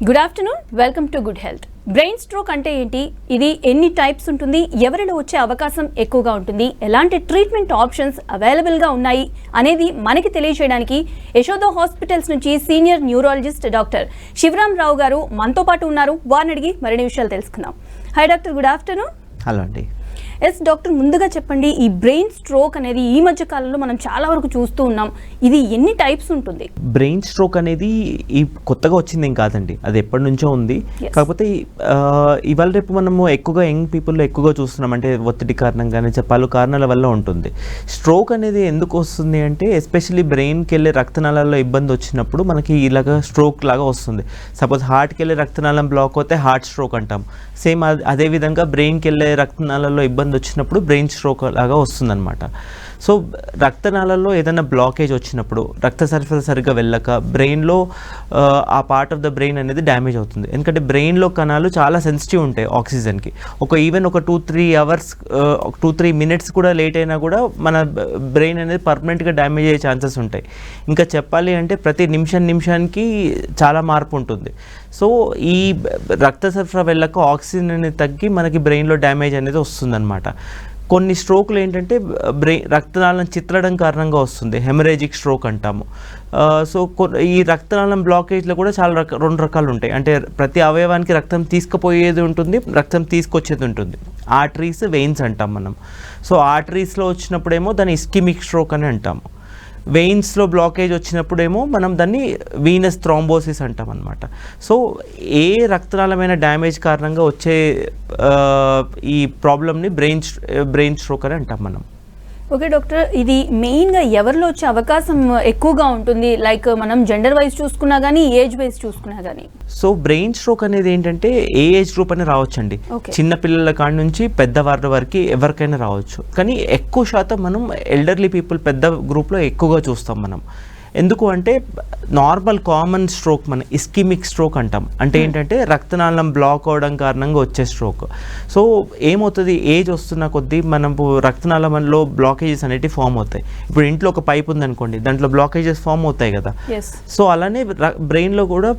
Good afternoon, welcome to good health. Brain stroke అంటే ఏంటి, ఇది ఎన్ని టైప్స్ ఉంటుంది, ఎవరిలో వచ్చే అవకాశం ఎక్కువగా ఉంటుంది, ఎలాంటి ట్రీట్మెంట్ ఆప్షన్స్ అవైలబుల్గా ఉన్నాయి అనేది మనకి తెలియజేయడానికి యశోద హాస్పిటల్స్ నుంచి సీనియర్ న్యూరాలజిస్ట్ డాక్టర్ శివరాం రావు గారు మనతో పాటు ఉన్నారు. వారిని అడిగి మరిన్ని విషయాలు తెలుసుకుందాం. Hi doctor, good afternoon. Hello అండి. ఎస్ డాక్టర్, ముందుగా చెప్పండి, ఈ బ్రెయిన్ స్ట్రోక్ అనేది ఈ మధ్య కాలంలో మనం చాలా వరకు చూస్తూ ఉన్నాం. ఇది ఎన్ని టైప్స్ ఉంటుంది? బ్రెయిన్ స్ట్రోక్ అనేది ఈ కొత్తగా వచ్చింది ఏం కాదండి, అది ఎప్పటి నుంచో ఉంది. కాకపోతే ఇవాళ రేపు మనము ఎక్కువగా యంగ్ పీపుల్లో ఎక్కువగా చూస్తున్నాం. అంటే ఒత్తిడి కారణంగానే పలు కారణాల వల్ల ఉంటుంది. స్ట్రోక్ అనేది ఎందుకు వస్తుంది అంటే ఎస్పెషల్లీ బ్రెయిన్కి వెళ్ళే రక్తనాళాల్లో ఇబ్బంది వచ్చినప్పుడు మనకి ఇలాగ స్ట్రోక్ లాగా వస్తుంది. సపోజ్ హార్ట్కి వెళ్ళే రక్తనాళం బ్లాక్ అవుతే హార్ట్ స్ట్రోక్ అంటాం. సేమ్ అదేవిధంగా బ్రెయిన్కి వెళ్ళే రక్తనాళాల్లో ఇబ్బంది వచ్చినప్పుడు బ్రెయిన్ స్ట్రోక్ లాగా వస్తుందన్నమాట. సో రక్తనాళాల్లో ఏదైనా బ్లాకేజ్ వచ్చినప్పుడు రక్త సరఫరా సరిగ్గా వెళ్ళక బ్రెయిన్లో ఆ పార్ట్ ఆఫ్ ద బ్రెయిన్ అనేది డ్యామేజ్ అవుతుంది. ఎందుకంటే బ్రెయిన్లో కణాలు చాలా సెన్సిటివ్ ఉంటాయి ఆక్సిజన్కి. ఈవెన్ ఒక 2-3 అవర్స్ 2-3 మినిట్స్ కూడా లేట్ అయినా కూడా మన బ్రెయిన్ అనేది పర్మనెంట్గా డ్యామేజ్ అయ్యే ఛాన్సెస్ ఉంటాయి. ఇంకా చెప్పాలి అంటే ప్రతి నిమిషానికి చాలా మార్పు ఉంటుంది. సో ఈ రక్త సరఫరా వెళ్ళక ఆక్సిజన్ అనేది తగ్గి మనకి బ్రెయిన్లో డ్యామేజ్ అనేది వస్తుందన్నమాట. కొన్ని స్ట్రోక్లు ఏంటంటే రక్తనాళం చిట్లడం కారణంగా వస్తుంది, హెమరేజిక్ స్ట్రోక్ అంటాము. సో ఈ రక్తనాళం బ్లాకేజ్లో కూడా చాలా రెండు రకాలు ఉంటాయి. అంటే ప్రతి అవయవానికి రక్తం తీసుకుపోయేది ఉంటుంది, రక్తం తీసుకొచ్చేది ఉంటుంది. ఆర్టరీస్, వెయిన్స్ అంటాం మనం. సో ఆర్టరీస్లో వచ్చినప్పుడేమో దాన్ని ఇస్కిమిక్ స్ట్రోక్ అని అంటాము. వెయిన్స్లో బ్లాకేజ్ వచ్చినప్పుడేమో మనం దాన్ని వీనస్ థ్రాంబోసిస్ అంటాం అనమాట. సో ఏ రక్తనాళమైన డ్యామేజ్ కారణంగా వచ్చే ఈ ప్రాబ్లమ్ని బ్రెయిన్ స్ట్రోక్ అని అంటాం మనం. ఓకే డాక్టర్, ఇది మెయిన్గా ఎవరిలో వచ్చే అవకాశం ఎక్కువగా ఉంటుంది? లైక్ మనం జెండర్ వైజ్ చూసుకున్నా కానీ, ఏజ్ వైజ్ చూసుకున్నా కానీ. సో బ్రెయిన్ స్ట్రోక్ అనేది ఏంటంటే ఏ ఏజ్ గ్రూప్ అని రావచ్చండి. చిన్న పిల్లల కాడి నుంచి పెద్దవారి వరకు ఎవరికైనా రావచ్చు. కానీ ఎక్కువ శాతం మనం ఎల్డర్లీ పీపుల్ పెద్ద గ్రూప్లో ఎక్కువగా చూస్తాం మనం. ఎందుకు అంటే నార్మల్ కామన్ స్ట్రోక్ మన ఇస్కిమిక్ స్ట్రోక్ అంటాం. అంటే ఏంటంటే రక్తనాళం బ్లాక్ అవడం కారణంగా వచ్చే స్ట్రోక్. సో ఏమవుతుంది, ఏజ్ వస్తున్న కొద్దీ మనకు రక్తనాళంలో బ్లాకేజెస్ అనేవి ఫామ్ అవుతాయి. ఇప్పుడు ఇంట్లో ఒక పైప్ ఉందనుకోండి, దాంట్లో బ్లాకేజెస్ ఫామ్ అవుతాయి కదా. సో అలానే బ్రెయిన్లో కూడా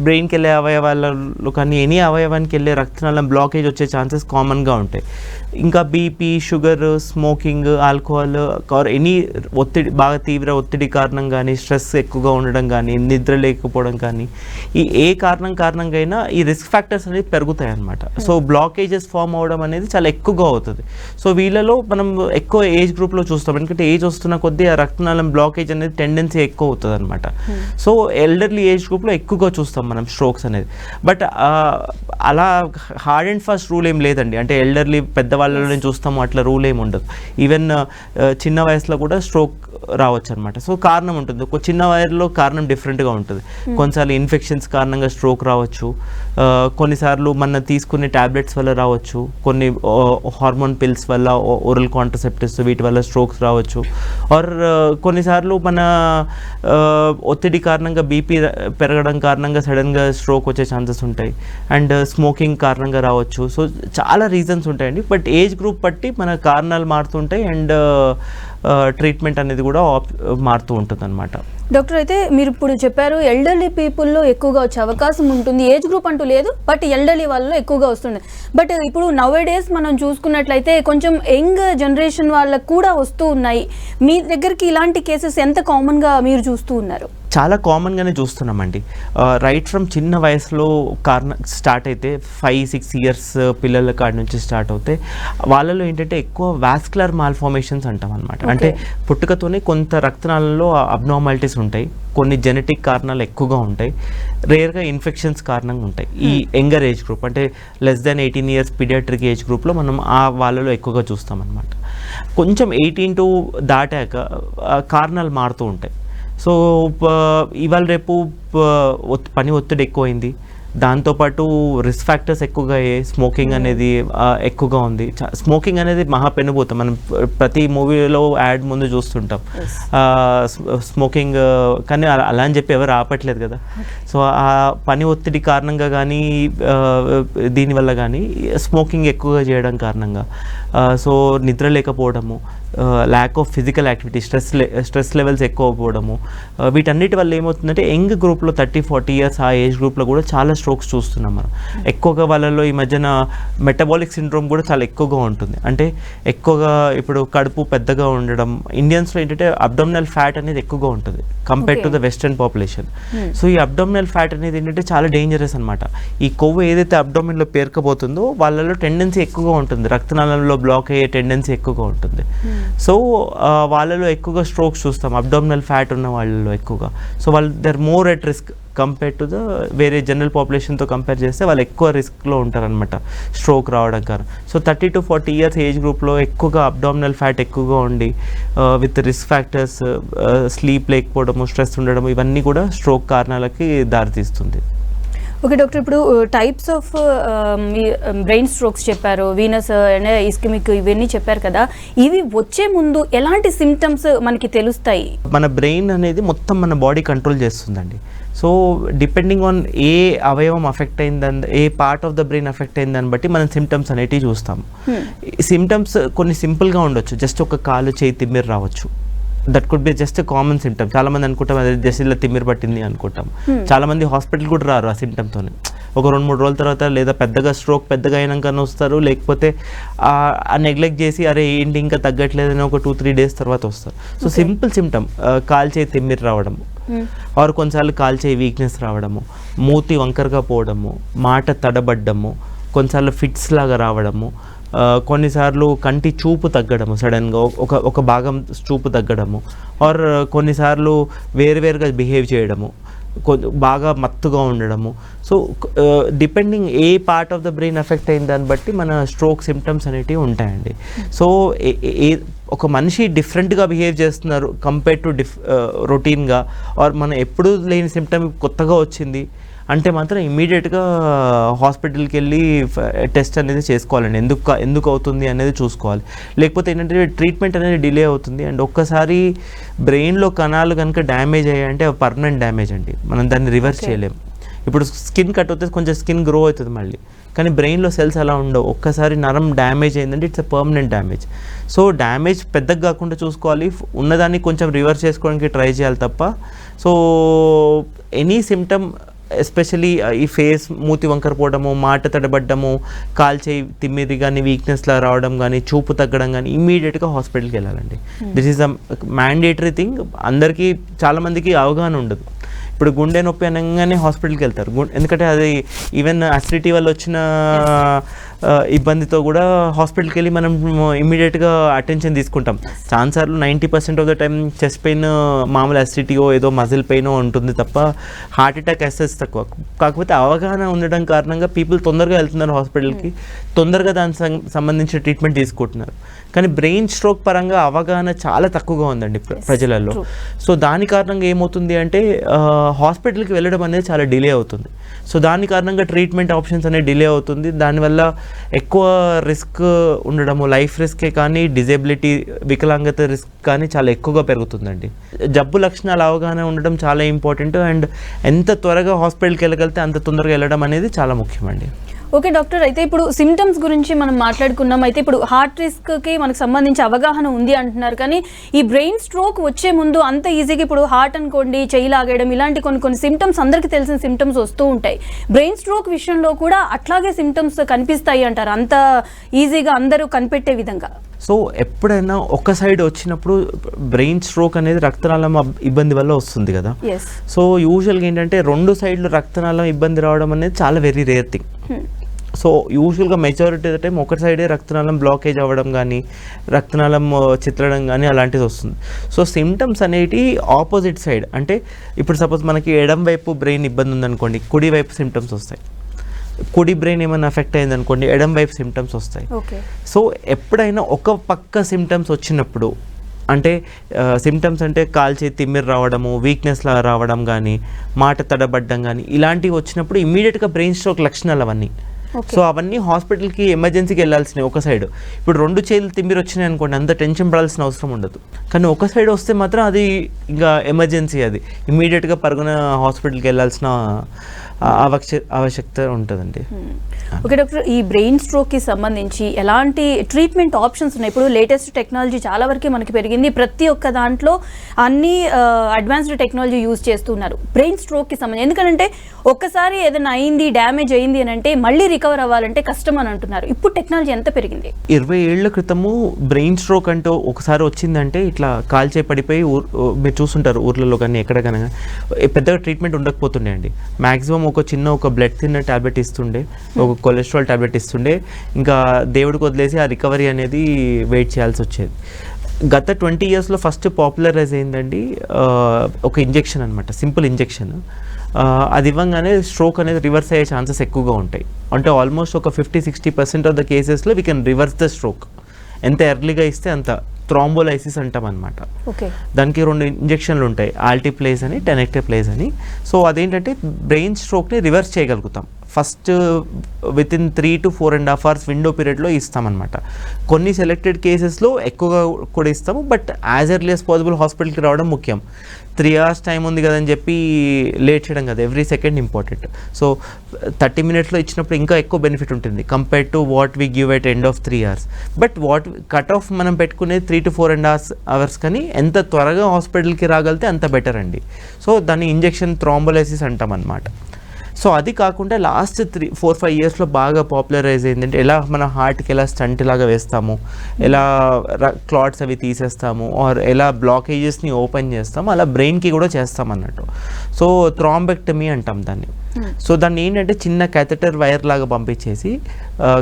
బ్రెయిన్కి వెళ్ళే అవయవాలలో కానీ ఎనీ అవయవానికి వెళ్ళే రక్తనాళం బ్లాకేజ్ వచ్చే ఛాన్సెస్ కామన్గా ఉంటాయి. ఇంకా BP, sugar, smoking, alcohol, any ఒత్తిడి, బాగా తీవ్ర ఒత్తిడి కారణం కానీ, స్ట్రెస్ ఎక్కువగా ఉండడం కానీ, నిద్ర లేకపోవడం కానీ, ఈ ఏ కారణంగా అయినా ఈ రిస్క్ ఫ్యాక్టర్స్ అనేది పెరుగుతాయి అన్నమాట. సో బ్లాకేజెస్ ఫామ్ అవ్వడం అనేది చాలా ఎక్కువగా అవుతుంది. సో వీళ్ళలో మనం ఎక్కువ ఏజ్ గ్రూప్లో చూస్తాం. ఎందుకంటే ఏజ్ వస్తున్న కొద్దీ ఆ రక్తనాళం బ్లాకేజ్ అనేది టెండెన్సీ ఎక్కువ అవుతుంది అనమాట. సో ఎల్డర్లీ ఏజ్ గ్రూప్లో ఎక్కువగా చూస్తాం మనం స్ట్రోక్స్ అనేది. బట్ అలా హార్డ్ అండ్ ఫాస్ట్ రూల్ ఏం లేదండి. అంటే ఎల్డర్లీ పెద్దవాళ్ళని చూస్తాము అట్లా రూల్ ఏమి ఉండదు. ఈవెన్ చిన్న వయసులో కూడా స్ట్రోక్ రావచ్చు అనమాట. సో కారణం ఉంటుంది, ఒక చిన్న వయసులో కారణం డిఫరెంట్గా ఉంటుంది. కొన్నిసార్లు ఇన్ఫెక్షన్స్ కారణంగా స్ట్రోక్ రావచ్చు, కొన్నిసార్లు మన తీసుకునే ట్యాబ్లెట్స్ వల్ల రావచ్చు, కొన్ని హార్మోన్ పిల్స్ వల్ల, ఓరల్ కాంట్రసెప్టివ్స్ వీటి వల్ల స్ట్రోక్స్ రావచ్చు. ఆర్ కొన్నిసార్లు మన ఒత్తిడి కారణంగా బీపీ పెరగడం కారణంగా సడన్గా స్ట్రోక్ వచ్చే ఛాన్సెస్ ఉంటాయి. అండ్ స్మోకింగ్ కారణంగా రావచ్చు. సో చాలా రీజన్స్ ఉంటాయండి. బట్ ఏజ్ గ్రూప్ బట్టి మన కారణాలు మారుతుంటాయి అండ్ ట్రీట్మెంట్ అనేది కూడా మారుతూ ఉంటుంది అనమాట. డాక్టర్, అయితే మీరు ఇప్పుడు చెప్పారు ఎల్డర్లీ పీపుల్లో ఎక్కువగా వచ్చే అవకాశం ఉంటుంది, ఏజ్ గ్రూప్ అంటూ లేదు, బట్ ఎల్డర్లీ వాళ్ళలో ఎక్కువగా వస్తుంది. బట్ ఇప్పుడు నౌఏడేస్ మనం చూసుకున్నట్లయితే కొంచెం యంగ్ జనరేషన్ వాళ్ళకు కూడా వస్తూ ఉన్నాయి. మీ దగ్గరికి ఇలాంటి కేసెస్ ఎంత కామన్గా మీరు చూస్తూ ఉన్నారు? చాలా కామన్గానే చూస్తున్నామండి. రైట్ ఫ్రమ్ చిన్న వయసులో స్టార్ట్ అయితే 5-6 ఇయర్స్ పిల్లల కాడి నుంచి స్టార్ట్ అవుతే వాళ్ళలో ఏంటంటే ఎక్కువ వాస్కులర్ మాల్ఫార్మేషన్స్ అంటాం అనమాట. అంటే పుట్టుకతోనే కొంత రక్తనాళంలో అబ్నార్మాలిటీస్ ఉంటాయి, కొన్ని జెనెటిక్ కారణాలు ఎక్కువగా ఉంటాయి, రేర్గా ఇన్ఫెక్షన్స్ కారణంగా ఉంటాయి. ఈ యంగర్ ఏజ్ గ్రూప్ అంటే less than 18 years paediatric age గ్రూప్లో మనం వాళ్ళలో ఎక్కువగా చూస్తాం అనమాట. కొంచెం 18 దాటాక కారణాలు మారుతూ ఉంటాయి. సో ఇవాళ రేపు పని ఒత్తిడి ఎక్కువైంది, దాంతోపాటు రిస్క్ ఫ్యాక్టర్స్ ఎక్కువగా అయ్యాయి. స్మోకింగ్ అనేది ఎక్కువగా ఉంది. స్మోకింగ్ అనేది మహా పెనుభూతం. మనం ప్రతి మూవీలో యాడ్ ముందు చూస్తుంటాం స్మోకింగ్. కానీ అలా అని చెప్పి ఎవరు ఆపట్లేదు కదా. సో ఆ పని ఒత్తిడి కారణంగా కానీ దీనివల్ల కానీ స్మోకింగ్ ఎక్కువగా చేయడం కారణంగా సో నిద్ర లేకపోవడము, lack of physical activity, stress levels ఎక్కువ అవ్వడము, వీటన్నిటి వల్ల ఏమవుతుందంటే యంగ్ గ్రూప్లో 30-40 ఇయర్స్ ఆ ఏజ్ గ్రూప్లో కూడా చాలా స్ట్రోక్స్ చూస్తున్నాం మనం. ఎక్కువగా వాళ్ళలో ఈ మధ్యన మెటబాలిక్ సిండ్రోమ్ కూడా చాలా ఎక్కువగా ఉంటుంది. అంటే ఎక్కువగా ఇప్పుడు కడుపు పెద్దగా ఉండడం, ఇండియన్స్లో ఏంటంటే అబ్డామినల్ ఫ్యాట్ అనేది ఎక్కువగా ఉంటుంది compare to the western population. So ఈ అబ్డామినల్ ఫ్యాట్ అనేది ఏంటంటే చాలా డేంజరస్ అనమాట. ఈ కొవ్వు ఏదైతే అబ్డామిన్లో పేరుకపోతుందో వాళ్ళలో టెండెన్సీ ఎక్కువగా ఉంటుంది, రక్తనాళంలో బ్లాక్ అయ్యే టెండెన్సీ ఎక్కువగా ఉంటుంది. సో వాళ్ళలో ఎక్కువగా స్ట్రోక్స్ చూస్తాం అబ్డామినల్ ఫ్యాట్ ఉన్న వాళ్ళలో ఎక్కువగా. సో వాళ్ళు they're more at risk compare to the వేరే జనరల్ పాపులేషన్తో కంపేర్ చేస్తే వాళ్ళు ఎక్కువ రిస్క్లో ఉంటారనమాట స్ట్రోక్ రావడం కారణం. సో 30 to 40 years ఏజ్ గ్రూప్లో ఎక్కువగా అబ్డామినల్ ఫ్యాట్ ఎక్కువగా ఉండి విత్ రిస్క్ ఫ్యాక్టర్స్, స్లీప్ లేకపోవడము, స్ట్రెస్ ఉండడము, ఇవన్నీ కూడా స్ట్రోక్ కారణాలకి దారితీస్తుంది. ఓకే డాక్టర్, ఇప్పుడు టైప్స్ ఆఫ్ బ్రెయిన్ స్ట్రోక్స్ చెప్పారు, వీనస్ అండ్ ఇస్కెమిక్ ఇవన్నీ చెప్పారు కదా, ఇవి వచ్చే ముందు ఎలాంటి సిమ్టమ్స్ మనకి తెలుస్తాయి? మన బ్రెయిన్ అనేది మొత్తం మన బాడీ కంట్రోల్ చేస్తుందండి. సో డిపెండింగ్ ఆన్ ఏ అవయవం అఫెక్ట్ అయిందని, ఏ part of the brain affect అయిందని బట్టి మనం సిమ్టమ్స్ అనేటివి చూస్తాము. సిమ్టమ్స్ కొన్ని సింపుల్గా ఉండొచ్చు, జస్ట్ ఒక కాలు చేయి తిమ్మిరి రావచ్చు. That could be just common symptom. చాలా మంది అనుకుంటాం అదే జస్ట్ ఇలా తిమ్మిరి పట్టింది అనుకుంటాం. చాలా మంది హాస్పిటల్ కూడా రారు ఆ సిమ్టమ్తో. ఒక 2-3 రోజుల తర్వాత లేదా పెద్దగా స్ట్రోక్ పెద్దగా అయినాక వస్తారు, లేకపోతే ఆ నెగ్లెక్ట్ చేసి అరే ఏంటి ఇంకా తగ్గట్లేదని ఒక 2-3 days తర్వాత వస్తారు. సో సింపుల్ సిమ్టమ్ కాల్చేయి తిమ్మిరి రావడము, ఆర్ కొన్నిసార్లు కాల్చేయి వీక్నెస్ రావడము, మూతి వంకరగా పోవడము, మాట తడబడ్డము, కొన్నిసార్లు ఫిట్స్ లాగా రావడము, కొన్నిసార్లు కంటి చూపు తగ్గడము, సడన్గా ఒక భాగం చూపు తగ్గడము, ఆర్ కొన్నిసార్లు వేరువేరుగా బిహేవ్ చేయడము, బాగా మత్తుగా ఉండడము. So depending A part of the brain effect అయిన దాన్ని బట్టి మన స్ట్రోక్ సిమ్టమ్స్ అనేటివి ఉంటాయండి. సో ఒక మనిషి డిఫరెంట్గా బిహేవ్ చేస్తున్నారు కంపేర్ టు రొటీన్గా, ఆర్ మనం ఎప్పుడూ లేని సిమ్టమ్ కొత్తగా వచ్చింది అంటే మాత్రం ఇమీడియట్గా హాస్పిటల్కి వెళ్ళి టెస్ట్ అనేది చేసుకోవాలండి. ఎందుకు అవుతుంది అనేది చూసుకోవాలి. లేకపోతే ఏంటంటే ట్రీట్మెంట్ అనేది డిలే అవుతుంది. అండ్ ఒక్కసారి బ్రెయిన్లో కణాలు కనుక డ్యామేజ్ అయ్యాయంటే అవి పర్మనెంట్ డ్యామేజ్ అండి, మనం దాన్ని రివర్స్ చేయలేము. ఇప్పుడు స్కిన్ కట్ అవుతుంది, కొంచెం స్కిన్ గ్రో అవుతుంది మళ్ళీ, కానీ బ్రెయిన్లో సెల్స్ అలా ఉండవు. ఒక్కసారి నరం డ్యామేజ్ అయిందంటే it's a permanent damage. So damage పెద్దగా కాకుండా చూసుకోవాలి, ఉన్నదాన్ని కొంచెం రివర్స్ చేసుకోవడానికి ట్రై చేయాలి తప్ప. సో ఎనీ సిమ్టమ్ ఎస్పెషలీ ఈ ఫేస్ మూతి వంకర పోవడము, మాట తడబడ్డము, కాల్చేయి తిమ్మిరి కానీ వీక్నెస్లా రావడం కానీ, చూపు తగ్గడం కానీ ఇమ్మీడియట్గా హాస్పిటల్కి వెళ్ళాలండి. This is a mandatory thing. అందరికీ చాలామందికి అవగాహన ఉండదు. ఇప్పుడు గుండె నొప్పి అనగానే హాస్పిటల్కి వెళ్తారు, ఎందుకంటే అది ఈవెన్ అసిడిటీ వల్ల వచ్చిన ఇబ్బందితో కూడా హాస్పిటల్కి వెళ్ళి మనం ఇమ్మీడియట్గా అటెన్షన్ తీసుకుంటాం. చాలాసార్లు 90% of the time chest pain మామూలు అసిడిటీయో ఏదో మజిల్ పెయినో ఉంటుంది తప్ప హార్ట్ అటాక్ ఎస్ఎస్ తక్కువ. కాకపోతే అవగాహన ఉండడం కారణంగా పీపుల్ తొందరగా వెళ్తున్నారు హాస్పిటల్కి, తొందరగా దానికి సంబంధించిన ట్రీట్మెంట్ తీసుకుంటున్నారు. కానీ బ్రెయిన్ స్ట్రోక్ పరంగా అవగాహన చాలా తక్కువగా ఉందండి ప్రజలలో. సో దాని కారణంగా ఏమవుతుంది అంటే హాస్పిటల్కి వెళ్ళడం అనేది చాలా డిలే అవుతుంది. సో దాని కారణంగా ట్రీట్మెంట్ ఆప్షన్స్ అనేది డిలే అవుతుంది. దానివల్ల ఎక్కువ రిస్క్ ఉండడము, లైఫ్ రిస్కే కానీ డిజేబిలిటీ వికలాంగత రిస్క్ కానీ చాలా ఎక్కువగా పెరుగుతుందండి. జబ్బు లక్షణాలు అవగాహన ఉండడం చాలా ఇంపార్టెంట్. అండ్ ఎంత త్వరగా హాస్పిటల్కి వెళ్ళగలిగితే అంత తొందరగా వెళ్ళడం అనేది చాలా ముఖ్యమండి. ఓకే డాక్టర్, అయితే ఇప్పుడు సిమ్టమ్స్ గురించి మనం మాట్లాడుకున్నాం. అయితే ఇప్పుడు హార్ట్ రిస్క్కి మనకు సంబంధించి అవగాహన ఉంది అంటున్నారు, కానీ ఈ బ్రెయిన్ స్ట్రోక్ వచ్చే ముందు అంత ఈజీగా ఇప్పుడు హార్ట్ అనుకోండి, చెయ్యి లాగేయడం, ఇలాంటి కొన్ని సిమ్టమ్స్ అందరికీ తెలిసిన సిమ్టమ్స్ వస్తూ ఉంటాయి. బ్రెయిన్ స్ట్రోక్ విషయంలో కూడా అట్లాగే సిమ్టమ్స్ కనిపిస్తాయి అంటారు, అంత ఈజీగా అందరూ కనిపెట్టే విధంగా? సో ఎప్పుడైనా ఒక సైడ్ వచ్చినప్పుడు బ్రెయిన్ స్ట్రోక్ అనేది రక్తనాళం ఇబ్బంది వల్ల వస్తుంది కదా. సో యూజువల్గా ఏంటంటే 2 సైడ్లు రక్తనాళం ఇబ్బంది రావడం అనేది చాలా వెరీ రేర్ థింగ్. సో యూజువల్గా మెజారిటీ ఆఫ్ ద టైం ఒక సైడే రక్తనాళం బ్లాకేజ్ అవ్వడం కానీ, రక్తనాళం చిట్లడం కానీ అలాంటిది వస్తుంది. సో సిమ్టమ్స్ అనేవి ఆపోజిట్ సైడ్, అంటే ఇప్పుడు సపోజ్ మనకి ఎడం వైపు బ్రెయిన్ ఇబ్బంది ఉందనుకోండి, కుడి వైపు సిమ్టమ్స్ వస్తాయి. కుడి బ్రెయిన్ ఏమైనా ఎఫెక్ట్ అయింది అనుకోండి, ఎడం వైపు సిమ్టమ్స్ వస్తాయి. సో ఎప్పుడైనా ఒక పక్క సిమ్టమ్స్ వచ్చినప్పుడు, అంటే సిమ్టమ్స్ అంటే కాల్చేయి తిమ్మిరి రావడము, వీక్నెస్లా రావడం కానీ, మాట తడబడ్డం కానీ ఇలాంటివి వచ్చినప్పుడు ఇమ్మీడియట్గా బ్రెయిన్ స్ట్రోక్ లక్షణాలు అవన్నీ. సో అవన్నీ హాస్పిటల్కి ఎమర్జెన్సీకి వెళ్ళాల్సినవి ఒక సైడ్. ఇప్పుడు 2 చేతులు తిమ్మిరి వచ్చినాయి అనుకోండి, అంత టెన్షన్ పడాల్సిన అవసరం ఉండదు. కానీ ఒక సైడ్ వస్తే మాత్రం అది ఇంకా ఎమర్జెన్సీ, అది ఇమీడియట్గా పరుగున హాస్పిటల్కి వెళ్ళాల్సిన ఆవశ్యకత ఉంటుందండి. ఓకే డాక్టర్, ఈ బ్రెయిన్ స్ట్రోక్కి సంబంధించి ఎలాంటి ట్రీట్మెంట్ ఆప్షన్స్ ఉన్నాయి? ఇప్పుడు లేటెస్ట్ టెక్నాలజీ చాలా వరకు మనకి పెరిగింది, ప్రతి ఒక్క దాంట్లో అన్ని అడ్వాన్స్డ్ టెక్నాలజీ యూజ్ చేస్తున్నారు బ్రెయిన్ స్ట్రోక్కి సంబంధించి. ఎందుకంటే ఒక్కసారి ఏదైనా అయింది, డ్యామేజ్ అయింది అని అంటే మళ్ళీ రికవర్ అవ్వాలంటే కష్టం అని అంటున్నారు. ఇప్పుడు టెక్నాలజీ ఎంత పెరిగింది? 20 ఏళ్ల క్రితము బ్రెయిన్ స్ట్రోక్ అంటూ ఒకసారి వచ్చిందంటే ఇట్లా కాల్చే పడిపోయి మీరు చూస్తుంటారు ఊర్లలో కానీ ఎక్కడ కానీ పెద్దగా ట్రీట్మెంట్ ఉండకపోతుండే అండి. మ్యాక్సిమం ఒక బ్లడ్ థిన్నర్ టాబ్లెట్ ఇస్తుండే, ఒక కొలెస్ట్రాల్ టాబ్లెట్ ఇస్తుండే, ఇంకా దేవుడికి వదిలేసి ఆ రికవరీ అనేది వెయిట్ చేయాల్సి వచ్చేది. గత 20 ఇయర్స్లో ఫస్ట్ పాపులరైజ్ అయిందండి ఒక ఇంజెక్షన్ అనమాట, సింపుల్ ఇంజెక్షన్. అది ఇవ్వగానే స్ట్రోక్ అనేది రివర్స్ అయ్యే ఛాన్సెస్ ఎక్కువగా ఉంటాయి. అంటే ఆల్మోస్ట్ ఒక 50-60% ఆఫ్ ద కేసెస్లో we can reverse the stroke. ఎంత ఎర్లీగా ఇస్తే అంత. థ్రాంబోలైసిస్ అంటాం అనమాట. దానికి 2 ఇంజెక్షన్లు ఉంటాయి, ఆల్టిప్లేజ్ అని, టెనెక్టప్లేజ్ అని. సో అదేంటంటే బ్రెయిన్ స్ట్రోక్ని రివర్స్ చేయగలుగుతాం. First within 3 to 4.5 hours window పీరియడ్లో ఇస్తామన్నమాట. కొన్ని సెలెక్టెడ్ కేసెస్లో ఎక్కువగా కూడా ఇస్తాము, but as early as possible హాస్పిటల్కి రావడం ముఖ్యం. 3 hours టైం ఉంది కదని చెప్పి లేట్ చేయడం కదా, ఎవ్రీ సెకండ్ ఇంపార్టెంట్. సో 30 minutesలో ఇచ్చినప్పుడు ఇంకా ఎక్కువ బెనిఫిట్ ఉంటుంది compared to what we give at end of 3 hours. But what cut off మనం పెట్టుకునే 3 to 4.5 hours కానీ ఎంత త్వరగా హాస్పిటల్కి రాగలితే అంత బెటర్ అండి. సో దాన్ని ఇంజెక్షన్ థ్రాంబోలైసిస్ అంటాం అన్నమాట. సో అది కాకుండా లాస్ట్ 3-4-5 yearsలో బాగా పాపులరైజ్ అయిందంటే ఎలా మన హార్ట్కి ఎలా స్టంట్ లాగా వేస్తాము, ఎలా క్లాట్స్ అవి తీసేస్తాము, ఆర్ ఎలా బ్లాకేజెస్ని ఓపెన్ చేస్తాము, అలా బ్రెయిన్కి కూడా చేస్తాం అన్నట్టు. సో థ్రాంబెక్టమీ అంటాం దాన్ని. సో దాన్ని ఏంటంటే చిన్న క్యాథెటర్ వైర్ లాగా పంపించేసి,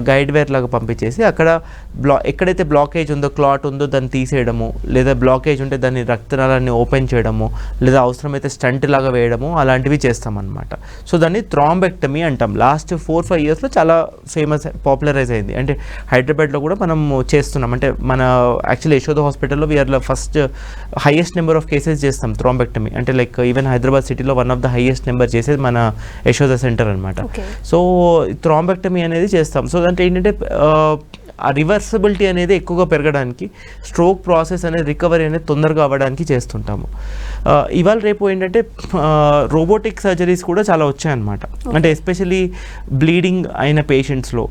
గైడ్ వైర్ లాగా పంపించేసి అక్కడ ఎక్కడైతే బ్లాకేజ్ ఉందో, క్లాట్ ఉందో దాన్ని తీసేయడము, లేదా బ్లాకేజ్ ఉంటే దాన్ని రక్తనాళాన్ని ఓపెన్ చేయడము, లేదా అవసరమైతే స్టంట్ లాగా వేయడము, అలాంటివి చేస్తామన్నమాట. సో దాన్ని థ్రాంబెక్టమీ అంటాం. లాస్ట్ 4-5 yearsలో చాలా ఫేమస్, పాపులరైజ్ అయింది. అంటే హైదరాబాద్లో కూడా మనం చేస్తున్నాం. అంటే మన యాక్చువల్లీ యశోద హాస్పిటల్లో we're first highest number of cases చేస్తాం థ్రాంబెక్టమీ. అంటే like even Hyderabad city one of the highest number చేసేది మన యశోద సెంటర్ అనమాట. సో థ్రాంబెక్టమీ అనేది చేస్తాం. సో దాంట్లో ఏంటంటే ఆ రివర్సబిలిటీ అనేది ఎక్కువగా పెరగడానికి, స్ట్రోక్ ప్రాసెస్ అనేది రికవరీ అనేది తొందరగా అవ్వడానికి చేస్తుంటాము. ఇవాళ రేపు ఏంటంటే రోబోటిక్ సర్జరీస్ కూడా చాలా వచ్చాయన్నమాట. అంటే ఎస్పెషలీ బ్లీడింగ్ అయిన పేషెంట్స్లో,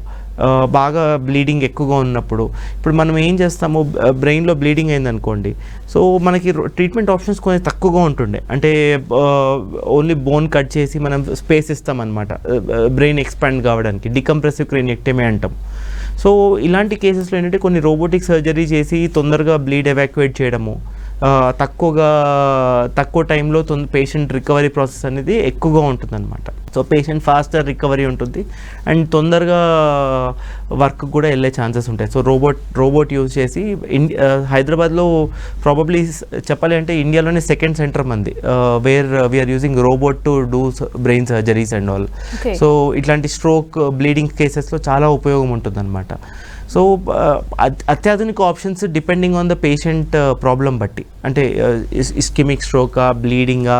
బాగా బ్లీడింగ్ ఎక్కువగా ఉన్నప్పుడు, ఇప్పుడు మనం ఏం చేస్తాము, బ్రెయిన్లో బ్లీడింగ్ అయిందనుకోండి, సో మనకి ట్రీట్మెంట్ ఆప్షన్స్ కొంచెం తక్కువగా ఉంటుండే. అంటే ఓన్లీ బోన్ కట్ చేసి మనం స్పేస్ ఇస్తామన్నమాట బ్రెయిన్ ఎక్స్పాండ్ కావడానికి, డికంప్రెసివ్ క్రేనియెక్టమీ అంటాం. సో ఇలాంటి కేసెస్లో ఏంటంటే కొన్ని రోబోటిక్ సర్జరీ చేసి తొందరగా బ్లీడ్ ఎవాక్యుయేట్ చేయడము, తక్కువ టైంలో పేషెంట్ రికవరీ ప్రాసెస్ అనేది ఎక్కువగా ఉంటుందన్నమాట. సో పేషెంట్ ఫాస్టర్ రికవరీ ఉంటుంది అండ్ తొందరగా వర్క్ కూడా వెళ్ళే ఛాన్సెస్ ఉంటాయి. సో రోబోట్ యూజ్ చేసి హైదరాబాద్లో ప్రాబబ్లీ చెప్పాలి అంటే ఇండియాలోనే సెకండ్ సెంటర్ మంది where we're using robot to do brain surgeries and all. So ఇట్లాంటి స్ట్రోక్ బ్లీడింగ్ కేసెస్లో చాలా ఉపయోగం ఉంటుందన్నమాట. సో అత్యాధునిక options depending on the patient problem బట్టి, అంటే ఇస్కిమిక్ స్ట్రోకా, బ్లీడింగా,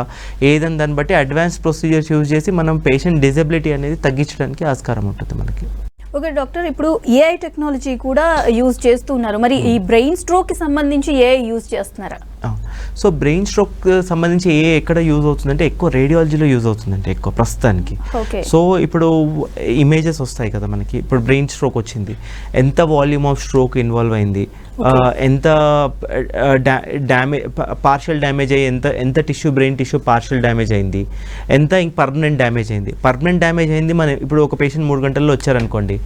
ఏదని దాన్ని బట్టి అడ్వాన్స్ ప్రొసీజర్స్ యూజ్ చేసి మనం పేషెంట్ డిజబిలిటీ అనేది తగ్గించడానికి ఆస్కారం ఉంటుంది మనకి. ఓకే డాక్టర్, ఇప్పుడు ఏఐ టెక్నాలజీ కూడా యూజ్ చేస్తున్నారు, మరి ఈ బ్రెయిన్ స్ట్రోక్కి సంబంధించి ఏఐ యూజ్ చేస్తున్నారా? సో బ్రెయిన్ స్ట్రోక్ సంబంధించి ఎక్కడ యూజ్ అవుతుందంటే ఎక్కువ రేడియాలజీలో యూజ్ అవుతుందంటే ఎక్కువ ప్రస్తుతానికి. సో ఇప్పుడు ఇమేజెస్ వస్తాయి కదా మనకి, ఇప్పుడు బ్రెయిన్ స్ట్రోక్ వచ్చింది, ఎంత వాల్యూమ్ ఆఫ్ స్ట్రోక్ ఇన్వాల్వ్ అయింది, ఎంత పార్షియల్ డ్యామేజ్ అయ్యి ఎంత tissue, brain tissue partial damage అయింది, ఎంత పర్మనెంట్ డ్యామేజ్ అయింది. పర్మనెంట్ డ్యామేజ్ అయింది మనం ఇప్పుడు ఒక పేషెంట్ 3 గంటల్లో వచ్చారనుకోండి,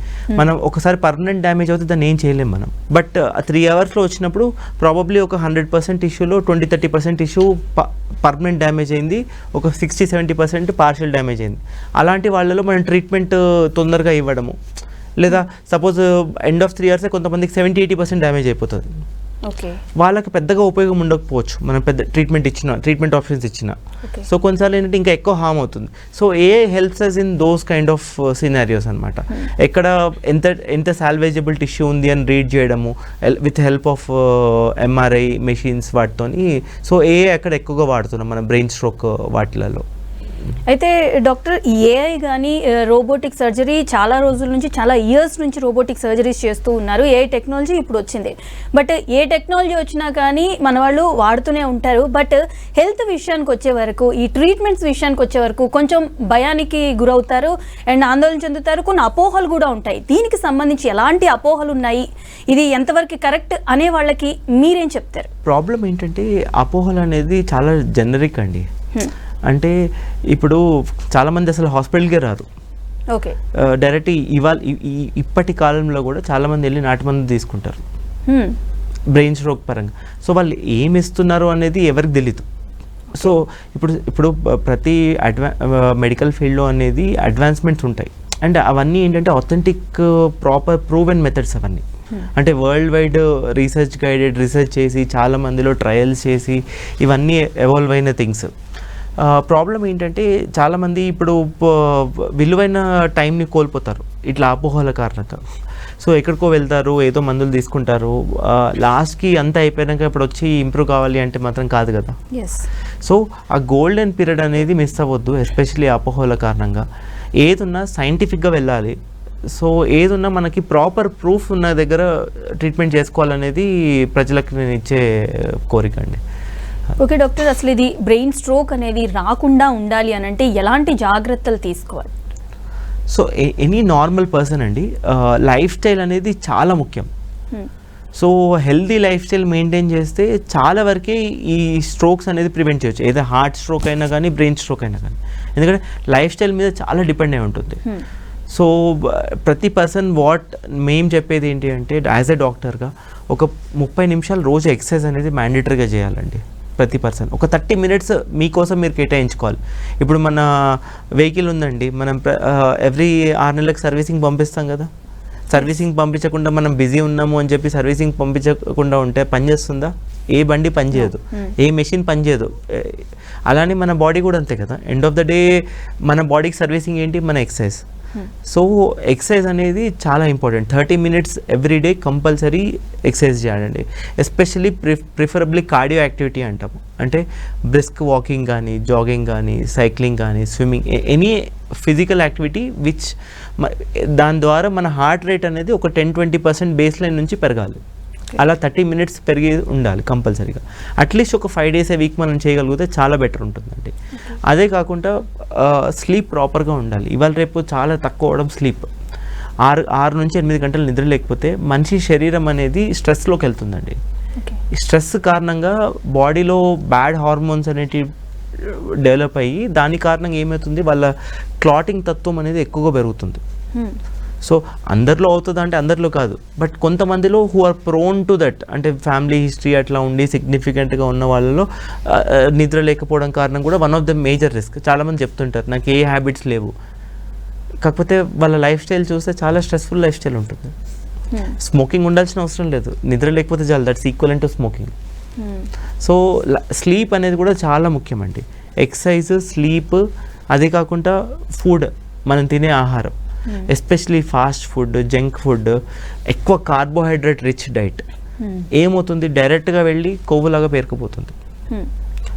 మనం ఒకసారి పర్మనెంట్ డ్యామేజ్ అవుతుంది, దాన్ని ఏం చేయలేం మనం. బట్ 3 hours వచ్చినప్పుడు ప్రాబబ్లీ ఒక 100% టిష్యూలో 20-30% టిష్యూ పర్మనెంట్ డ్యామేజ్ అయింది, ఒక 60-70% పార్షియల్ డ్యామేజ్ అయింది. అలాంటి వాళ్ళలో మనం ట్రీట్మెంట్ తొందరగా ఇవ్వడము, లేదా సపోజ్ ఎండ్ ఆఫ్ 3 years కొంతమందికి 70-80% డ్యామేజ్ అయిపోతుంది. వాళ్ళకి పెద్దగా ఉపయోగం ఉండకపోవచ్చు మనం పెద్ద ట్రీట్మెంట్ ఆప్షన్స్ ఇచ్చిన. సో కొన్నిసార్లు ఏంటంటే ఇంకా ఎక్కువ హార్మ్ అవుతుంది. So helps us in those kind of scenarios అనమాట. ఎక్కడ ఎంత సాల్వేజబుల్ టిష్యూ ఉంది అని రీడ్ చేయడము with help of MRI machines వాటితోని. సో అక్కడ ఎక్కువగా వాడుతున్నాం మన బ్రెయిన్ స్ట్రోక్ వాటిలలో. అయితే డాక్టర్ ఏఐ కానీ రోబోటిక్ సర్జరీ చాలా రోజుల నుంచి, చాలా ఇయర్స్ నుంచి రోబోటిక్ సర్జరీస్ చేస్తూ ఉన్నారు. ఏఐ టెక్నాలజీ ఇప్పుడు వచ్చింది. బట్ ఏ టెక్నాలజీ వచ్చినా కానీ మన వాళ్ళు వాడుతూనే ఉంటారు. బట్ హెల్త్ విషయానికి వచ్చే వరకు, ఈ ట్రీట్మెంట్స్ విషయానికి వచ్చే వరకు కొంచెం భయానికి గురవుతారు అండ్ ఆందోళన చెందుతారు. కొన్ని అపోహలు కూడా ఉంటాయి. దీనికి సంబంధించి ఎలాంటి అపోహలు ఉన్నాయి, ఇది ఎంతవరకు కరెక్ట్ అనే వాళ్ళకి మీరేం చెప్తారు? ప్రాబ్లం ఏంటంటే అపోహలు అనేది చాలా జనరిక్ అండి. అంటే ఇప్పుడు చాలామంది అసలు హాస్పిటల్కే రారు. ఓకే, డైరెక్ట్ ఇప్పటి కాలంలో కూడా చాలామంది వెళ్ళి నాటు మందు తీసుకుంటారు బ్రెయిన్ స్ట్రోక్ పరంగా. సో వాళ్ళు ఏమి ఇస్తున్నారు అనేది ఎవరికి తెలీదు. సో ఇప్పుడు ప్రతి మెడికల్ ఫీల్డ్లో అనేది అడ్వాన్స్మెంట్స్ ఉంటాయి. అండ్ అవన్నీ ఏంటంటే ఆథెంటిక్ ప్రాపర్ ప్రూవెన్ మెథడ్స్ అవన్నీ. అంటే వరల్డ్ వైడ్ రీసెర్చ్ చేసి చాలా మందిలో ట్రయల్స్ చేసి ఇవన్నీ ఎవాల్వ్ అయిన థింగ్స్. ప్రాబ్లం ఏంటంటే చాలామంది ఇప్పుడు విలువైన టైంని కోల్పోతారు ఇట్లా అపోహల కారణంగా. సో ఎక్కడికో వెళ్తారు, ఏదో మందులు తీసుకుంటారు, లాస్ట్కి అంతా అయిపోయాక ఇప్పుడు వచ్చి ఇంప్రూవ్ కావాలి అంటే మాత్రం కాదు కదా. సో ఆ గోల్డెన్ పీరియడ్ అనేది మిస్ అవ్వద్దు, ఎస్పెషలీ అపోహల కారణంగా. ఏదున్నా సైంటిఫిక్గా వెళ్ళాలి. సో ఏదున్నా మనకి ప్రాపర్ ప్రూఫ్ ఉన్న దగ్గర ట్రీట్మెంట్ చేసుకోవాలనేది ప్రజలకు నేను ఇచ్చే కోరిక అండి. ఓకే డాక్టర్, అసలు ఇది బ్రెయిన్ స్ట్రోక్ అనేది రాకుండా ఉండాలి అని అంటే ఎలాంటి జాగ్రత్తలు తీసుకోవాలి? సో ఎనీ నార్మల్ పర్సన్ అండి, లైఫ్ స్టైల్ అనేది చాలా ముఖ్యం. So healthy life style maintain చేస్తే చాలా వరకే ఈ స్ట్రోక్స్ అనేది ప్రివెంట్ చేయొచ్చు. ఏదో హార్ట్ స్ట్రోక్ అయినా కానీ బ్రెయిన్ స్ట్రోక్ అయినా కానీ, ఎందుకంటే లైఫ్ స్టైల్ మీద చాలా డిపెండ్ అయి ఉంటుంది. సో ప్రతి పర్సన్ మేము చెప్పేది ఏంటి అంటే యాజ్ ఎ డాక్టర్గా ఒక 30 నిమిషాలు రోజు ఎక్సర్సైజ్ అనేది మ్యాండేటరీగా చేయాలండి. ప్రతి పర్సన్ ఒక 30 మినిట్స్ మీకోసం మీరు కేటాయించుకోవాలి. ఇప్పుడు మన వెహికల్ ఉందండి, మనం ఎవ్రీ 6 నెలలకు సర్వీసింగ్ పంపిస్తాం కదా. సర్వీసింగ్ పంపించకుండా మనం బిజీ ఉన్నాము అని చెప్పి సర్వీసింగ్ పంపించకుండా ఉంటే పని చేస్తుందా? ఏ బండి పనిచేయదు, ఏ మెషిన్ పనిచేయదు. అలానే మన బాడీ కూడా అంతే కదా. ఎండ్ ఆఫ్ ద డే మన బాడీకి సర్వీసింగ్ ఏంటి? మన ఎక్సర్సైజ్. సో ఎక్సర్సైజ్ అనేది చాలా important. 30 minutes every day compulsory exercise చేయాలండి. ఎస్పెషల్లీ ప్రిఫరబ్లీ కార్డియో యాక్టివిటీ అంటాము. అంటే బ్రిస్క్ వాకింగ్ కానీ, జాగింగ్ కానీ, సైక్లింగ్ కానీ, swimming, any physical activity which దాని ద్వారా మన హార్ట్ రేట్ అనేది ఒక 10-20% బేస్ లైన్ నుంచి పెరగాలి. అలా 30 మినిట్స్ పెరిగి ఉండాలి కంపల్సరీగా. అట్లీస్ట్ ఒక 5 days a week మనం చేయగలిగితే చాలా బెటర్ ఉంటుందండి. అదే కాకుండా స్లీప్ ప్రాపర్గా ఉండాలి. ఇవాళ రేపు చాలా తక్కువ అవడం స్లీప్. 6 నుంచి 8 గంటలు నిద్ర లేకపోతే మనిషి శరీరం అనేది స్ట్రెస్లోకి వెళ్తుందండి. స్ట్రెస్ కారణంగా బాడీలో బ్యాడ్ హార్మోన్స్ అనేటివి డెవలప్ అయ్యి దాని కారణంగా ఏమవుతుంది, వాళ్ళ క్లాటింగ్ తత్వం అనేది ఎక్కువగా పెరుగుతుంది. సో అందరిలో అవుతుంది అంటే అందరిలో కాదు, బట్ కొంతమందిలో who are prone to that, అంటే ఫ్యామిలీ హిస్టరీ అట్లా ఉండి సిగ్నిఫికెంట్గా ఉన్న వాళ్ళలో నిద్ర లేకపోవడం కారణం కూడా one of the major risk. చాలామంది చెప్తుంటారు నాకు ఏ హ్యాబిట్స్ లేవు, కాకపోతే వాళ్ళ లైఫ్ స్టైల్ చూస్తే చాలా స్ట్రెస్ఫుల్ లైఫ్ స్టైల్ ఉంటుంది. స్మోకింగ్ ఉండాల్సిన అవసరం లేదు, నిద్ర లేకపోతే చాలు, that's equivalent to smoking. So sleep అనేది కూడా చాలా ముఖ్యమండి. ఎక్సర్సైజ్, స్లీప్, అదే కాకుండా ఫుడ్, మనం తినే ఆహారం, especially fast food, junk food, ఎక్కువ కార్బోహైడ్రేట్ రిచ్ డైట్ ఏమవుతుంది, డైరెక్ట్గా వెళ్ళి కొవ్వులాగా పేరుకుపోతుంది.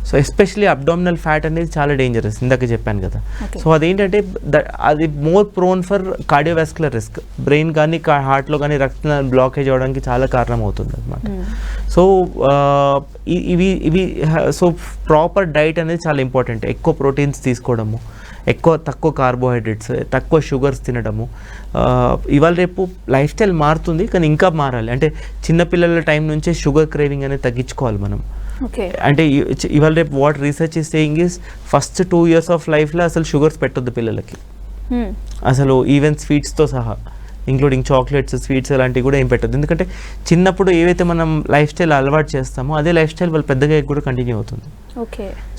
సో ఎస్పెషలీ అబ్డామినల్ ఫ్యాట్ అనేది చాలా డేంజరస్, ఇందాక చెప్పాను కదా. సో అదేంటంటే అది more prone for cardiovascular risk. Brain కానీ హార్ట్లో కానీ రక్త బ్లాకేజ్ అవడానికి చాలా కారణం అవుతుంది అనమాట. సో ఇవి సో ప్రాపర్ డైట్ అనేది చాలా ఇంపార్టెంట్. ఎక్కువ ప్రోటీన్స్ తీసుకోవడము, తక్కువ కార్బోహైడ్రేట్స్, తక్కువ షుగర్స్ తినడము. ఇవాళ రేపు లైఫ్ స్టైల్ మారుతుంది, కానీ ఇంకా మారాలి. అంటే చిన్నపిల్లల టైం నుంచే షుగర్ క్రేవింగ్ అనేది తగ్గించుకోవాలి మనం. అంటే ఇవాళ రేపు what research is saying is first 2 years of లైఫ్లో అసలు షుగర్స్ పెట్టొద్దు పిల్లలకి, అసలు ఈవెన్ స్వీట్స్తో సహా, ఇంక్లూడింగ్ చాక్లెట్స్, స్వీట్స్ అలాంటివి కూడా ఏం పెట్టద్దు. ఎందుకంటే చిన్నప్పుడు ఏవైతే మనం లైఫ్ స్టైల్ అలవాటు చేస్తామో అదే లైఫ్ స్టైల్ వాళ్ళు పెద్దగా కూడా కంటిన్యూ అవుతుంది.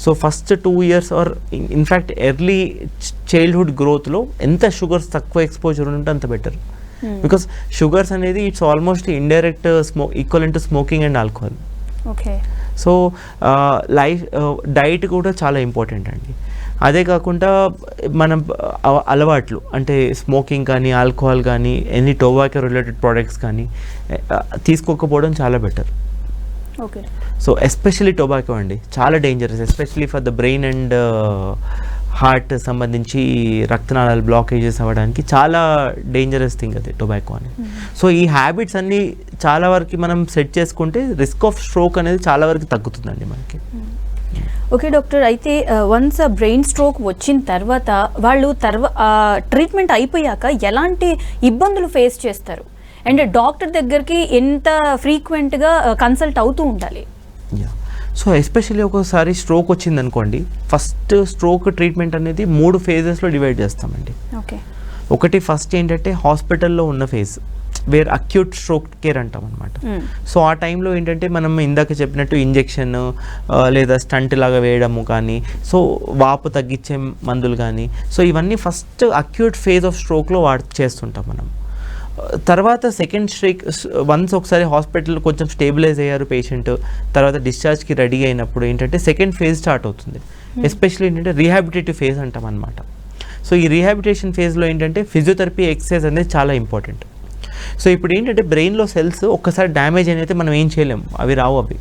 So first 2 years or in fact early childhood గ్రోత్లో ఎంత షుగర్స్ తక్కువ ఎక్స్పోజర్ ఉంటే అంత బెటర్. బికాస్ షుగర్స్ అనేది it's almost indirect equivalent to smoking and alcohol. So diet కూడా చాలా ఇంపార్టెంట్ అండి. అదే కాకుండా మనం అలవాట్లు అంటే స్మోకింగ్ కానీ, ఆల్కహాల్ కానీ, ఎనీ టొబాకో రిలేటెడ్ ప్రోడక్ట్స్ కానీ తీసుకోకపోవడం చాలా బెటర్. సో ఎస్పెషల్లీ టొబాకో అండి చాలా dangerous, especially for the brain and heart సంబంధించి రక్తనాళాలు బ్లాకేజెస్ అవ్వడానికి చాలా డేంజరస్ థింగ్ అది టొబాకో అనేది. సో ఈ హ్యాబిట్స్ అన్నీ చాలా వరకు మనం సెట్ చేసుకుంటే రిస్క్ ఆఫ్ స్ట్రోక్ అనేది చాలా వరకు తగ్గుతుందండి మనకి. ఓకే డాక్టర్, అయితే వన్స్ బ్రెయిన్ స్ట్రోక్ వచ్చిన తర్వాత వాళ్ళు ట్రీట్మెంట్ అయిపోయాక ఎలాంటి ఇబ్బందులు ఫేస్ చేస్తారు అండ్ డాక్టర్ దగ్గరికి ఎంత ఫ్రీక్వెంట్గా కన్సల్ట్ అవుతూ ఉండాలి? సో ఎస్పెషల్లీ ఒకసారి స్ట్రోక్ వచ్చింది అనుకోండి, ఫస్ట్ స్ట్రోక్ ట్రీట్మెంట్ అనేది 3 ఫేజెస్లో డివైడ్ చేస్తామండి. ఓకే, ఒకటి ఫస్ట్ ఏంటంటే హాస్పిటల్లో ఉన్న phase, where acute stroke care అంటాం అనమాట. సో ఆ టైంలో ఏంటంటే మనం ఇందాక చెప్పినట్టు ఇంజెక్షన్ లేదా స్టంట్ లాగా వేయడము కానీ, సో వాపు తగ్గించే మందులు కానీ, సో ఇవన్నీ ఫస్ట్ అక్యూట్ ఫేజ్ ఆఫ్ స్ట్రోక్లో చేస్తుంటాం మనం. తర్వాత సెకండ్ స్ట్రోక్ వన్స్ ఒకసారి హాస్పిటల్ కొంచెం స్టేబిలైజ్ అయ్యారు పేషెంట్, తర్వాత డిశ్చార్జ్కి రెడీ అయినప్పుడు ఏంటంటే సెకండ్ ఫేజ్ స్టార్ట్ అవుతుంది. ఎస్పెషల్లీ ఏంటంటే రీహాబిలిటేటివ్ ఫేజ్ అంటాం అనమాట. సో ఈ రీహాబిలిటేషన్ ఫేజ్లో ఏంటంటే ఫిజియోథెరపీ ఎక్సర్సైజ్ అనేది చాలా ఇంపార్టెంట్. సో ఇప్పుడు ఏంటంటే బ్రెయిన్లో సెల్స్ ఒక్కసారి డ్యామేజ్ అయితే మనం ఏం చేయలేము, అవి రావు అవి.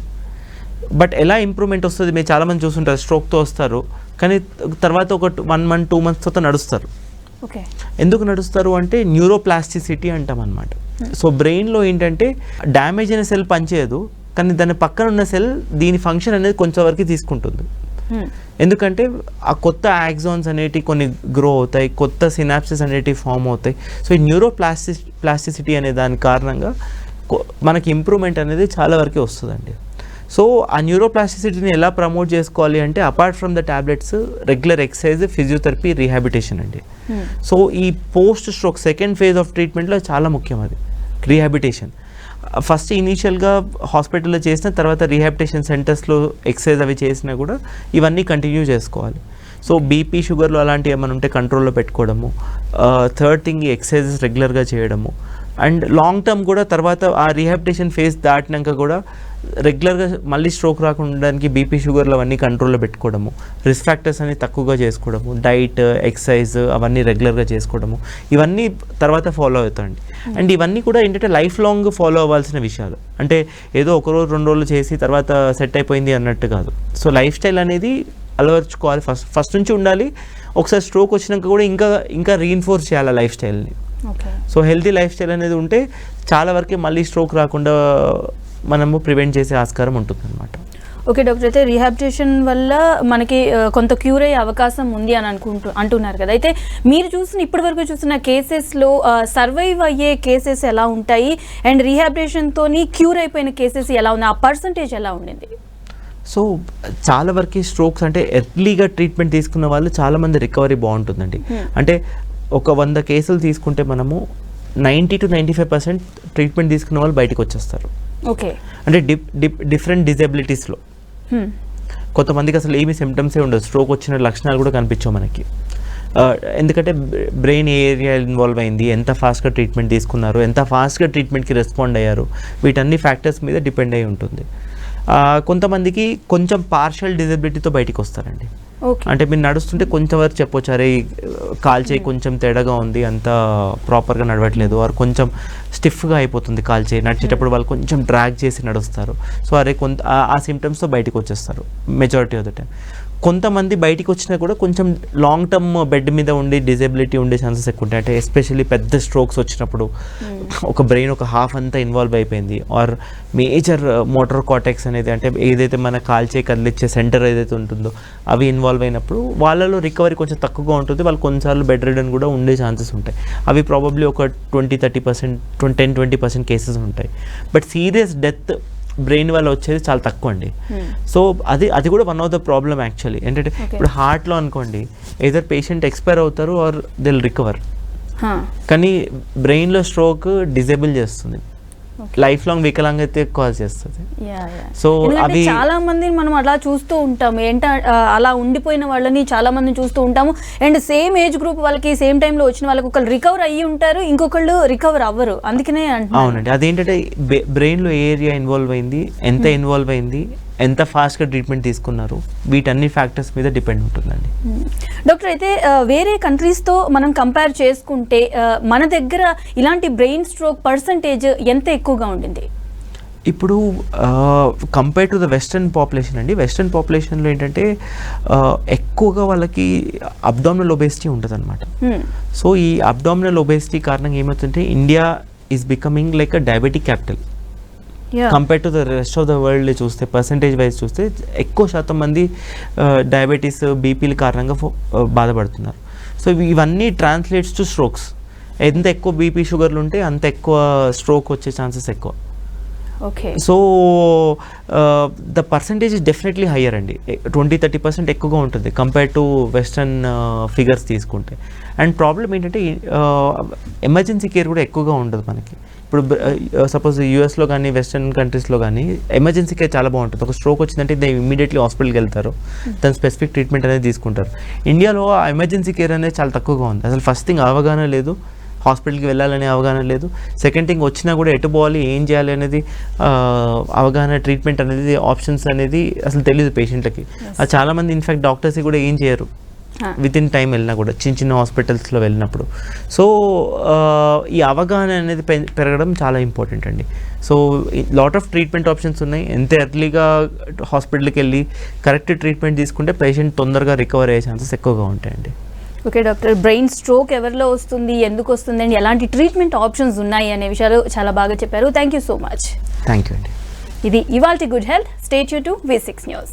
బట్ ఎలా ఇంప్రూవ్మెంట్ వస్తుంది, మీరు చాలామంది చూస్తుంటారు స్ట్రోక్తో వస్తారు కానీ తర్వాత ఒక 1 month 2 months తర్వాత నడుస్తారు. ఓకే, ఎందుకు నడుస్తారు అంటే న్యూరోప్లాస్టిసిటీ అంటాం అనమాట. సో బ్రెయిన్లో ఏంటంటే డ్యామేజ్ అయిన సెల్ పనిచేయదు కానీ దాని పక్కన ఉన్న సెల్ దీని ఫంక్షన్ అనేది కొంచెం వరకు తీసుకుంటుంది. ఎందుకంటే ఆ కొత్త యాక్సాన్స్ అనేటివి కొన్ని గ్రో అవుతాయి, కొత్త సినాప్సిస్ అనేటివి ఫామ్ అవుతాయి. సో ఈ న్యూరోప్లాస్టిసిటీ అనే దాని కారణంగా మనకి ఇంప్రూవ్మెంట్ అనేది చాలా వరకు వస్తుందండి. సో ఆ న్యూరోప్లాస్టిసిటీని ఎలా ప్రమోట్ చేసుకోవాలి అంటే apart from the tablets, regular exercise, physiotherapy, rehabilitation అండి. సో ఈ post stroke second phase of ట్రీట్మెంట్లో చాలా ముఖ్యం అది రీహాబిలిటేషన్. ఫస్ట్ ఇనీషియల్గా హాస్పిటల్లో చేసిన తర్వాత రీహాబిలిటేషన్ సెంటర్స్లో ఎక్సర్సైజ్ అవి చేసినా కూడా ఇవన్నీ కంటిన్యూ చేసుకోవాలి. సో బీపీ, షుగర్లు అలాంటివి ఏమైనా ఉంటే కంట్రోల్లో పెట్టుకోవడము. థర్డ్ థింగ్ ఎక్సర్సైజెస్ రెగ్యులర్గా చేయడము. అండ్ లాంగ్ టర్మ్ కూడా తర్వాత ఆ రీహాబిలిటేషన్ ఫేజ్ దాటినాక కూడా రెగ్యులర్గా మళ్ళీ స్ట్రోక్ రాకుండా ఉండడానికి బీపీ, షుగర్లు అవన్నీ కంట్రోల్లో పెట్టుకోవడము, రిస్క్ ఫ్యాక్టర్స్ అన్ని తక్కువగా చేసుకోవడము, డైట్, ఎక్సర్సైజ్ అవన్నీ రెగ్యులర్గా చేసుకోవడము, ఇవన్నీ తర్వాత ఫాలో అవుతాయండి. అండ్ ఇవన్నీ కూడా ఏంటంటే లైఫ్ లాంగ్ ఫాలో అవ్వాల్సిన విషయాలు. అంటే ఏదో 1 రోజు 2 రోజులు చేసి తర్వాత సెట్ అయిపోయింది అన్నట్టు కాదు. సో లైఫ్ స్టైల్ అనేది అలవర్చుకోవాలి, ఫస్ట్ నుంచి ఉండాలి. ఒకసారి స్ట్రోక్ వచ్చినాక కూడా ఇంకా రీఇన్ఫోర్స్ చేయాలి లైఫ్ స్టైల్ని. సో హెల్తీ లైఫ్ స్టైల్ అనేది ఉంటే చాలా వరకు మళ్ళీ స్ట్రోక్ రాకుండా మనము ప్రివెంట్ చేసే ఆస్కారం ఉంటుంది అనమాట. ఓకే డాక్టర్, అయితే రీహాబిలిటేషన్ వల్ల మనకి కొంత క్యూర్ అయ్యే అవకాశం ఉంది అని అంటున్నారు కదా. అయితే మీరు ఇప్పటివరకు చూసిన కేసెస్లో సర్వైవ్ అయ్యే కేసెస్ ఎలా ఉంటాయి అండ్ రీహాబిలిటేషన్తో క్యూర్ అయిపోయిన కేసెస్ ఎలా ఉంది, ఆ పర్సంటేజ్ ఎలా ఉండింది? సో చాలా వరకు స్ట్రోక్స్ అంటే ఎర్లీగా ట్రీట్మెంట్ తీసుకున్న వాళ్ళు చాలామంది రికవరీ బాగుంటుందండి. అంటే ఒక 100 కేసులు తీసుకుంటే మనము 90 to 95% ట్రీట్మెంట్ తీసుకున్న వాళ్ళు బయటకు వచ్చేస్తారు. ఓకే, అంటే డిఫరెంట్ డిజబిలిటీస్లో కొంతమందికి అసలు ఏమి సిమ్టమ్సే ఉండదు, స్ట్రోక్ వచ్చిన లక్షణాలు కూడా కనిపించవు మనకి. ఎందుకంటే బ్రెయిన్ ఏ ఏరియా ఇన్వాల్వ్ అయింది, ఎంత ఫాస్ట్గా ట్రీట్మెంట్ తీసుకున్నారు, ఎంత ఫాస్ట్గా ట్రీట్మెంట్కి రెస్పాండ్ అయ్యారు, వీటన్ని ఫ్యాక్టర్స్ మీద డిపెండ్ అయి ఉంటుంది. కొంతమందికి కొంచెం పార్షియల్ డిజబిలిటీతో బయటికి వస్తారండి. అంటే మీరు నడుస్తుంటే కొంచెం వరకు చెప్పొచ్చు, అరే కాల్ చేయి కొంచెం తేడాగా ఉంది, అంత ప్రాపర్గా నడవట్లేదు, వారు కొంచెం స్టిఫ్గా అయిపోతుంది కాల్ చేయి, నడిచేటప్పుడు వాళ్ళు కొంచెం డ్రాగ్ చేసి నడుస్తారు. సో అరే ఆ సిమ్టమ్స్తో బయటకు వచ్చేస్తారు మెజారిటీ ఆఫ్ ద టైం. కొంతమంది బయటికి వచ్చినా కూడా కొంచెం లాంగ్ టర్మ్ బెడ్ మీద ఉండి డిజబిలిటీ ఉండే ఛాన్సెస్ ఎక్కువ ఉంటాయి. అంటే ఎస్పెషల్లీ పెద్ద స్ట్రోక్స్ వచ్చినప్పుడు ఒక బ్రెయిన్ ఒక హాఫ్ అంతా ఇన్వాల్వ్ అయిపోయింది, ఆర్ మేజర్ మోటార్ కార్టెక్స్ అనేది అంటే ఏదైతే మన కాల్చే కదిలిచ్చే సెంటర్ ఏదైతే ఉంటుందో అవి ఇన్వాల్వ్ అయినప్పుడు వాళ్ళలో రికవరీ కొంచెం తక్కువగా ఉంటుంది. వాళ్ళు కొన్నిసార్లు బెడ్ రిడన్ కూడా ఉండే ఛాన్సెస్ ఉంటాయి. అవి ప్రాబబ్లీ ఒక 20-30%, 10-20% కేసెస్ ఉంటాయి. బట్ సీరియస్ డెత్ బ్రెయిన్ వల్ల వచ్చేది చాలా తక్కువ అండి. సో అది కూడా one of the problem actually. ఏంటంటే ఇప్పుడు హార్ట్లో అనుకోండి, ఏదర్ పేషెంట్ ఎక్స్పైర్ అవుతారు ఆర్ దిల్ రికవర్, కానీ బ్రెయిన్లో స్ట్రోక్ డిజేబుల్ చేస్తుంది, లైఫ్ లాంగ్ వికలాంగత కాజ్ చేస్తుంది. సో అవి చాలా మందిని మనం అలా చూస్తూ ఉంటాము, అలా ఉండిపోయిన వాళ్ళని చాలా మందిని చూస్తూ ఉంటాము. అండ్ సేమ్ ఏజ్ గ్రూప్ వాళ్ళకి సేమ్ టైంలో వచ్చిన వాళ్ళకి ఒకళ్ళు రికవర్ అయ్యి ఉంటారు, ఇంకొకళ్ళు రికవర్ అవ్వరు. అందుకనే అవునండి, అదేంటంటే బ్రెయిన్లో ఏ ఏరియా ఇన్వాల్వ్ అయింది, ఎంత ఇన్వాల్వ్ అయింది, ఎంత ఫాస్ట్గా ట్రీట్మెంట్ తీసుకున్నారు, వీటన్ని ఫ్యాక్టర్స్ మీద డిపెండ్ ఉంటుందండి. డాక్టర్, అయితే వేరే కంట్రీస్తో మనం కంపేర్ చేసుకుంటే మన దగ్గర ఇలాంటి బ్రెయిన్ స్ట్రోక్ పర్సంటేజ్ ఎంత ఎక్కువగా ఉండింది? ఇప్పుడు compare to the western population అండి, వెస్ట్రన్ పాపులేషన్లో ఏంటంటే ఎక్కువగా వాళ్ళకి అబ్డామినల్ ఒబేసిటీ ఉంటుంది అనమాట. సో ఈ అబ్డామినల్ ఒబేసిటీ కారణంగా ఏమవుతుందంటే India is becoming like a diabetic capital. Compare to the rest of the world చూస్తే పర్సంటేజ్ వైజ్ చూస్తే ఎక్కువ శాతం మంది డయాబెటీస్ బీపీల కారణంగా బాధపడుతున్నారు. సో ఇవన్నీ ట్రాన్స్లేట్స్ టు స్ట్రోక్స్. ఎంత ఎక్కువ బీపీ షుగర్లు ఉంటే అంత ఎక్కువ స్ట్రోక్ వచ్చే ఛాన్సెస్ ఎక్కువ. Okay. So the percentage is definitely higher అండి, 20-30% ఎక్కువగా ఉంటుంది కంపేర్ టు వెస్ట్రన్ ఫిగర్స్ తీసుకుంటే. అండ్ ప్రాబ్లం ఏంటంటే ఎమర్జెన్సీ కేర్ కూడా ఎక్కువగా ఉండదు మనకి. ఇప్పుడు సపోజ్ యూఎస్లో కానీ వెస్ట్రన్ కంట్రీస్లో కానీ ఎమర్జెన్సీ కేర్ చాలా బాగుంటుంది. ఒక స్ట్రోక్ వచ్చిందంటే ఇమీడియట్లీ హాస్పిటల్కి వెళ్తారు, దాని స్పెసిఫిక్ ట్రీట్మెంట్ అనేది తీసుకుంటారు. ఇండియాలో ఆ ఎమర్జెన్సీ కేర్ అనేది చాలా తక్కువగా ఉంది. అసలు ఫస్ట్ థింగ్ అవగాహన లేదు, హాస్పిటల్కి వెళ్ళాలనే అవగాహన లేదు. సెకండ్ థింగ్ వచ్చినా కూడా ఎటు పోవాలి, ఏం చేయాలి అనేది అవగాహన, ట్రీట్మెంట్ అనేది, ఆప్షన్స్ అనేది అసలు తెలియదు పేషెంట్లకి. అది చాలామంది ఇన్ఫ్యాక్ట్ డాక్టర్స్ కూడా ఏం చేయరు విత్ ఇన్ టైం వెళ్ళినా కూడా, చిన్న చిన్న హాస్పిటల్స్లో వెళ్ళినప్పుడు. సో ఈ అవగాహన అనేది పెరగడం చాలా ఇంపార్టెంట్ అండి. So lot of treatment options ఉన్నాయి. ఎంత ఎర్లీగా హాస్పిటల్కి వెళ్ళి కరెక్ట్ ట్రీట్మెంట్ తీసుకుంటే పేషెంట్ తొందరగా రికవర్ అయ్యే ఛాన్సెస్ ఎక్కువగా ఉంటాయండి. ఓకే డాక్టర్, బ్రెయిన్ స్ట్రోక్ ఎవరిలో వస్తుంది, ఎందుకు వస్తుంది అండ్ ఎలాంటి ట్రీట్మెంట్ ఆప్షన్స్ ఉన్నాయి అనే విషయాలు చాలా బాగా చెప్పారు. Thank you so much. Thank you అండి. ఇది ఇవాల్టి good health. Stay tune to V6 news.